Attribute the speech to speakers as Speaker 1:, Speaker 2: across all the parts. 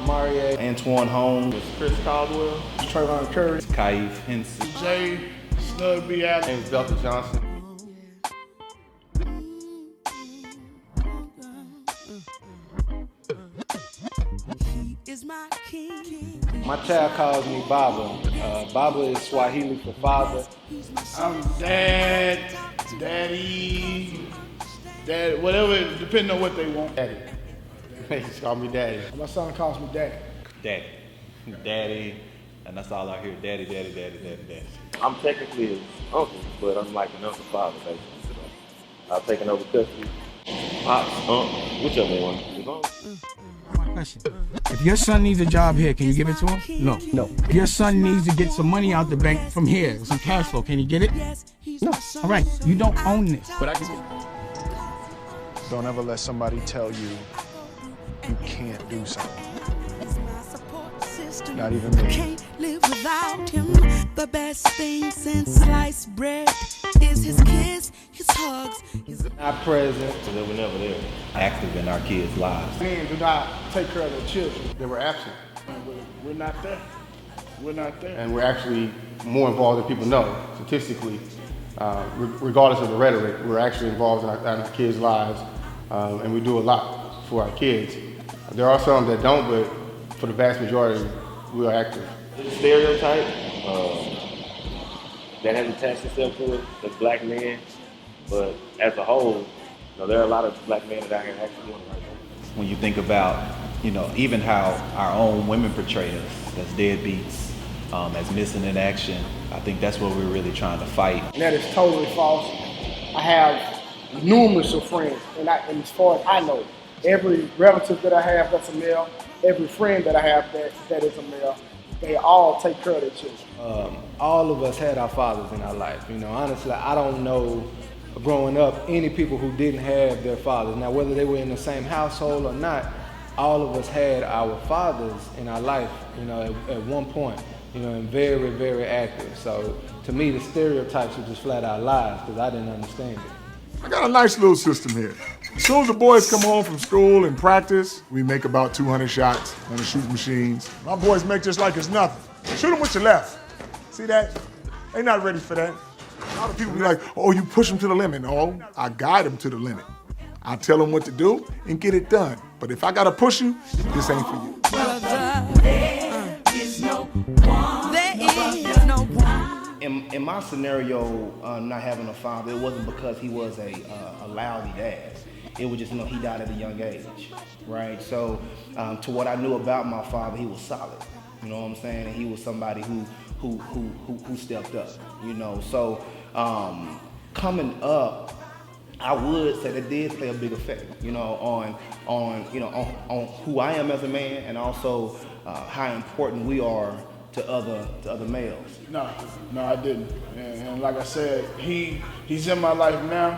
Speaker 1: Marie,
Speaker 2: Antoine Holmes,
Speaker 3: Chris Caldwell,
Speaker 1: Trayvon Curry,
Speaker 2: Kaif Henson,
Speaker 3: Jay, Snug B.L.A.C.K.
Speaker 4: James Belton Johnson.
Speaker 1: My child calls me Baba. Baba is Swahili for father.
Speaker 3: I'm dad, daddy, dad, whatever, depending on what they want.
Speaker 4: Daddy. They just call me Daddy.
Speaker 3: My son calls me daddy.
Speaker 2: Daddy, Daddy, and that's all I hear. Daddy, Daddy, Daddy, Daddy, Daddy.
Speaker 5: I'm technically his uncle, but I'm like an uncle father, basically. So I've taken over custody. Pops, whichever one.
Speaker 6: My question. If your son needs a job here, can you give it to him? No.
Speaker 1: No.
Speaker 6: If your son needs to get some money out the bank from here, some cash flow, can you get it?
Speaker 1: No.
Speaker 6: All right, you don't own this.
Speaker 4: But I can get
Speaker 7: Don't ever let somebody tell you you can't do something. Not even me.
Speaker 8: Can't live without him. The best thing since sliced bread is his kiss, his hugs, his
Speaker 1: Not present.
Speaker 2: So they were never there, active in our kids' lives.
Speaker 3: Men do not take care of their children.
Speaker 4: They were absent.
Speaker 3: We're not there. We're not there.
Speaker 4: And we're actually more involved than people know. Statistically, regardless of the rhetoric, we're actually involved in our kids' lives, and we do a lot for our kids. There are some that don't, but for the vast majority, we are active.
Speaker 5: There's a stereotype that has attached itself to it as black men, but as a whole, there are a lot of black men that out here actually doing the right thing.
Speaker 2: When you think about, even how our own women portray us as deadbeats, as missing in action, I think that's what we're really trying to fight.
Speaker 3: And that is totally false. I have numerous of friends, and as far as I know, every relative that I have that's a male, every friend that I have that is a male, they all take care of their children.
Speaker 1: All of us had our fathers in our life. Honestly, I don't know growing up any people who didn't have their fathers. Now, whether they were in the same household or not, all of us had our fathers in our life, at one point, and very, very active. So to me, the stereotypes were just flat out lies because I didn't understand it.
Speaker 9: I got a nice little system here. As soon as the boys come home from school and practice, we make about 200 shots on the shooting machines. My boys make just like it's nothing. Shoot them with your left. See that? They not ready for that. A lot of people be like, oh, you push them to the limit. No, I guide them to the limit. I tell them what to do and get it done. But if I gotta push you, this ain't for you.
Speaker 8: there is no one. There is no one.
Speaker 10: In my scenario, not having a father, it wasn't because he was a lousy dad. It was just, he died at a young age, right? So, to what I knew about my father, he was solid. You know what I'm saying? And he was somebody who stepped up. So coming up, I would say that did play a big effect, on who I am as a man, and also how important we are to other males.
Speaker 3: No, I didn't. And like I said, he's in my life now,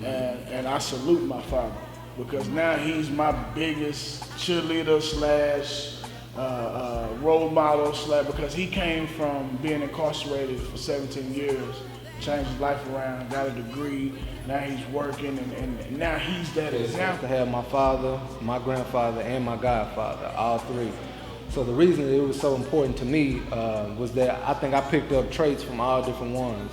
Speaker 3: and I salute my father because now he's my biggest cheerleader / role model / because he came from being incarcerated for 17 years, changed his life around, got a degree, now he's working, and now he's that example.
Speaker 1: To have my father, my grandfather, and my godfather, all three. So the reason it was so important to me was that I think I picked up traits from all different ones.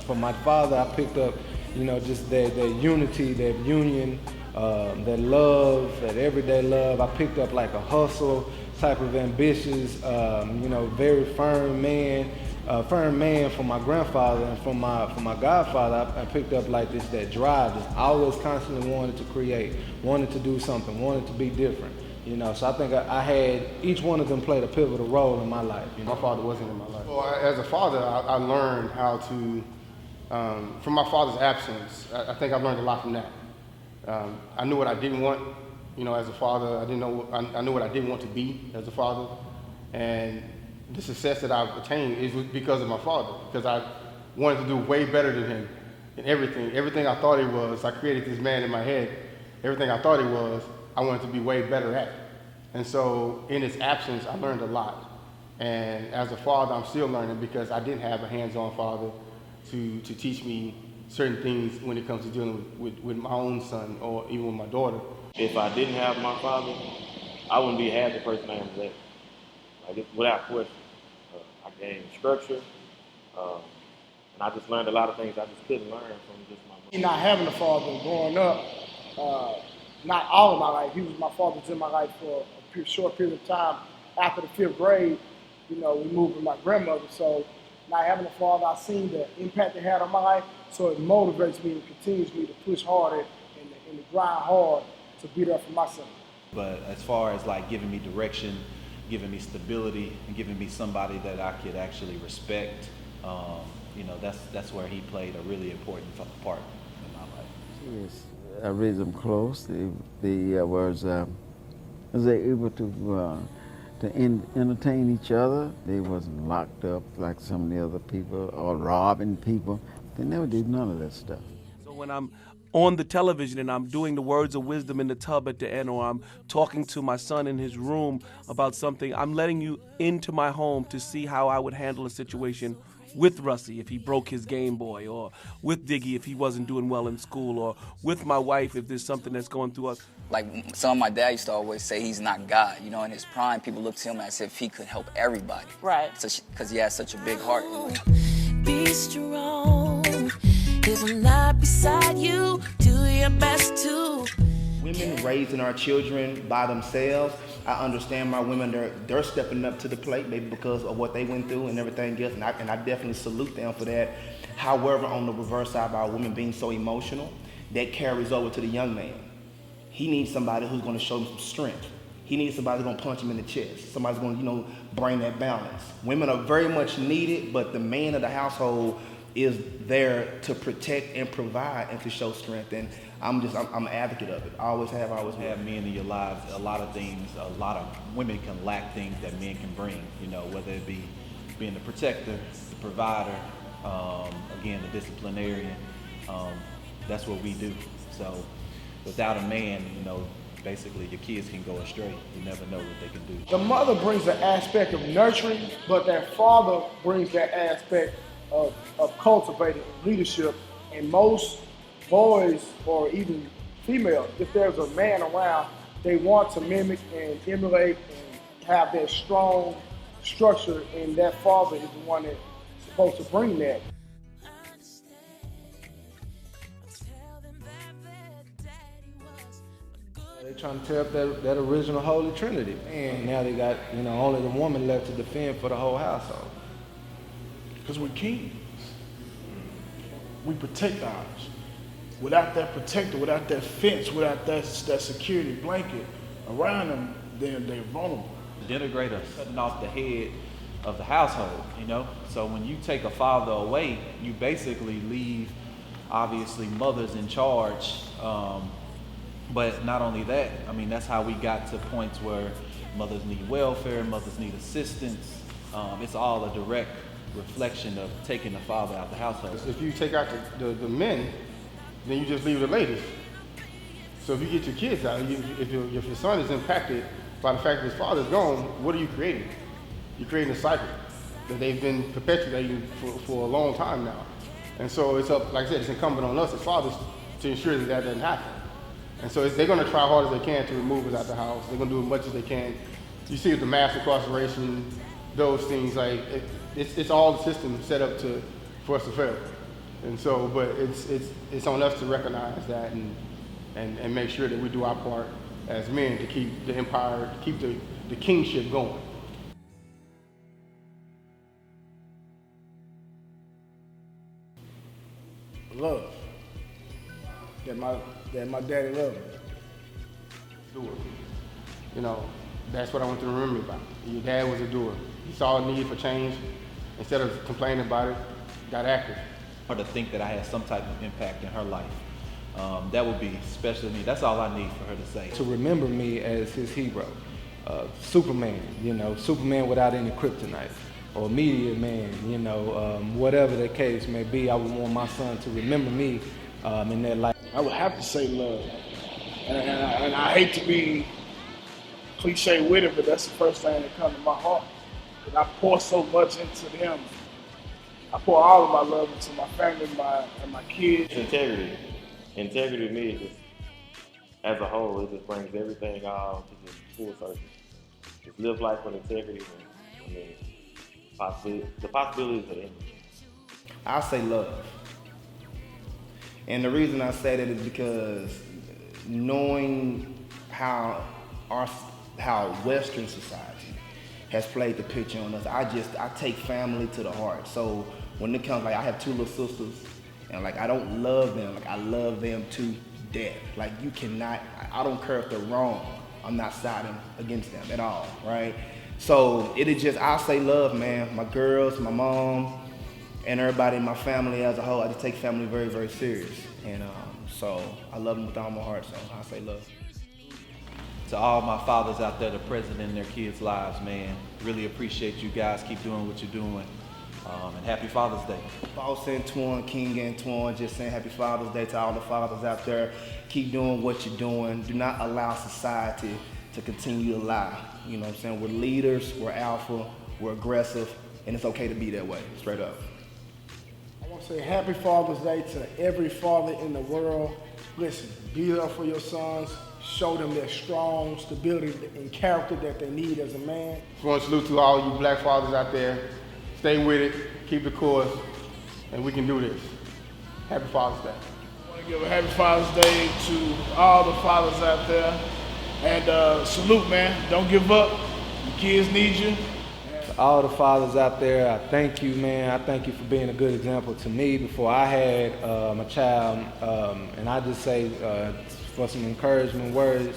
Speaker 1: From my father, I picked up, just that unity, that union, that love, that everyday love. I picked up like a hustle type of ambitious, very firm man from my grandfather, and from my godfather, I picked up like that drive, just always constantly wanted to create, wanted to do something, wanted to be different. So I think I had, each one of them played a pivotal role in my life.
Speaker 4: My father wasn't in my life. Well, as a father, I learned how to, from my father's absence, I think I've learned a lot from that. I knew what I didn't want, as a father. I knew what I didn't want to be as a father. And the success that I've attained is because of my father, because I wanted to do way better than him in everything. Everything I thought he was, I created this man in my head. Everything I thought he was, I wanted to be way better at. And so in his absence, I learned a lot. And as a father, I'm still learning because I didn't have a hands-on father to teach me certain things when it comes to dealing with my own son or even with my daughter.
Speaker 5: If I didn't have my father, I wouldn't be half the person I am today. Like, without question. I gained structure, and I just learned a lot of things I just couldn't learn from just my mother.
Speaker 3: Not having a father growing up, not all of my life, he was my father was in my life for a short period of time. After the 5th grade, we moved with my grandmother, so not having a father, I seen the impact it had on my life, so it motivates me and continues me to push harder and to grind hard to be there for my son.
Speaker 2: But as far as like giving me direction, giving me stability, and giving me somebody that I could actually respect, that's where he played a really important part in my life.
Speaker 11: Yes, I raised them close. They was able to entertain each other. They wasn't locked up like some of the other people or robbing people. They never did none of that stuff.
Speaker 12: So when I'm on the television and I'm doing the words of wisdom in the tub at the end, or I'm talking to my son in his room about something, I'm letting you into my home to see how I would handle a situation with Russie if he broke his Game Boy, or with Diggy if he wasn't doing well in school, or with my wife if there's something that's going through us.
Speaker 13: Like some of my dad used to always say, he's not God. In his prime, people look to him as if he could help everybody. Right. Because he has such a big heart.
Speaker 8: Be strong. If I'm not beside you, do your best to.
Speaker 10: Women raising our children by themselves, I understand my women, they're stepping up to the plate, maybe because of what they went through and everything else, and I definitely salute them for that. However, on the reverse side, by women being so emotional, that carries over to the young man. He needs somebody who's going to show him some strength. He needs somebody who's going to punch him in the chest. Somebody's going to, bring that balance. Women are very much needed, but the man of the household is there to protect and provide and to show strength. And I'm an advocate of it. I always have, always will.
Speaker 2: Have men in your lives, a lot of things, a lot of women can lack things that men can bring, whether it be being the protector, the provider, again, the disciplinarian. That's what we do. So without a man, basically your kids can go astray. You never know what they can do.
Speaker 3: The mother brings the aspect of nurturing, but that father brings that aspect of cultivating leadership. And most boys, or even females, if there's a man around, they want to mimic and emulate and have that strong structure, and that father is the one that's supposed to bring that.
Speaker 1: They're trying to tear up that original Holy Trinity. And now they got, only the woman left to defend for the whole household.
Speaker 3: Because we're kings. We protect ours. Without that protector, without that fence, without that security blanket around them, then they're vulnerable.
Speaker 2: Denigrate us, cutting off the head of the household, So when you take a father away, you basically leave, obviously, mothers in charge. But not only that, that's how we got to points where mothers need welfare, mothers need assistance. It's all a direct reflection of taking the father out the household.
Speaker 4: If you take out the men, then you just leave the ladies. So if you get your kids out, if your son is impacted by the fact that his father's gone, what are you creating? You're creating a cycle that they've been perpetuating for a long time now. And so it's up, like I said, it's incumbent on us as fathers to ensure that doesn't happen. And so they're going to try hard as they can to remove us out the house. They're going to do as much as they can. You see with the mass incarceration, those things, it's all the system set up for us to fail. And so, but it's on us to recognize that and make sure that we do our part as men to keep the empire, to keep the kingship going.
Speaker 3: Love. That my daddy loved me.
Speaker 4: Doer. That's what I want you to remember about. Your dad was a doer. He saw a need for change. Instead of complaining about it, got active.
Speaker 2: Or to think that I had some type of impact in her life. That would be special to me. That's all I need for her to say.
Speaker 1: To remember me as his hero. Superman, Superman without any kryptonite. Or media man, whatever the case may be. I would want my son to remember me in that life.
Speaker 3: I would have to say love. And I hate to be cliche with it, but that's the first thing that comes to my heart. And I pour so much into them. I pour all of my love into my family and my kids.
Speaker 5: Integrity. Integrity to me, as a whole, it just brings everything all full circle. Just live life with integrity, and the possibilities are endless.
Speaker 10: I say love. And the reason I say that is because knowing how Western society has played the picture on us, I take family to the heart. So when it comes, like, I have 2 little sisters, and like, I don't love them, like, I love them to death. Like, you cannot, I don't care if they're wrong, I'm not siding against them at all, right? So it is just, I say love, man. My girls, my mom, and everybody in my family as a whole, I just take family very, very serious. And so I love them with all my heart, so I say love.
Speaker 2: To all my fathers out there that are present in their kids' lives, man, really appreciate you guys. Keep doing what you're doing. And happy Father's Day.
Speaker 10: Boss Antoine, King Antoine, just saying happy Father's Day to all the fathers out there. Keep doing what you're doing. Do not allow society to continue to lie. You know what I'm saying? We're leaders, we're alpha, we're aggressive, and it's okay to be that way, straight up.
Speaker 3: I want to say happy Father's Day to every father in the world. Listen, be there for your sons. Show them that strong stability and character that they need as a man.
Speaker 4: Just want to salute to all you black fathers out there. Stay with it, keep the course, and we can do this. Happy Father's Day.
Speaker 3: I want to give a happy Father's Day to all the fathers out there. And salute, man. Don't give up. Your kids need you.
Speaker 1: To all the fathers out there, I thank you, man. I thank you for being a good example to me before I had my child. And I just say, for some encouragement words,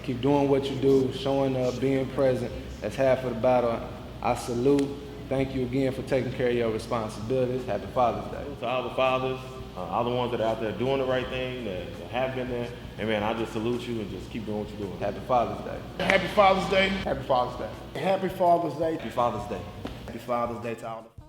Speaker 1: keep doing what you do, showing up, being present. That's half of the battle. I salute. Thank you again for taking care of your responsibilities. Happy Father's Day.
Speaker 5: To all the fathers, all the ones that are out there doing the right thing, that have been there, and man, I just salute you and just keep doing what you're doing.
Speaker 1: Happy Father's Day.
Speaker 3: Happy Father's Day.
Speaker 4: Happy Father's Day.
Speaker 3: Happy Father's Day.
Speaker 2: Happy Father's Day.
Speaker 10: Happy Father's Day to all the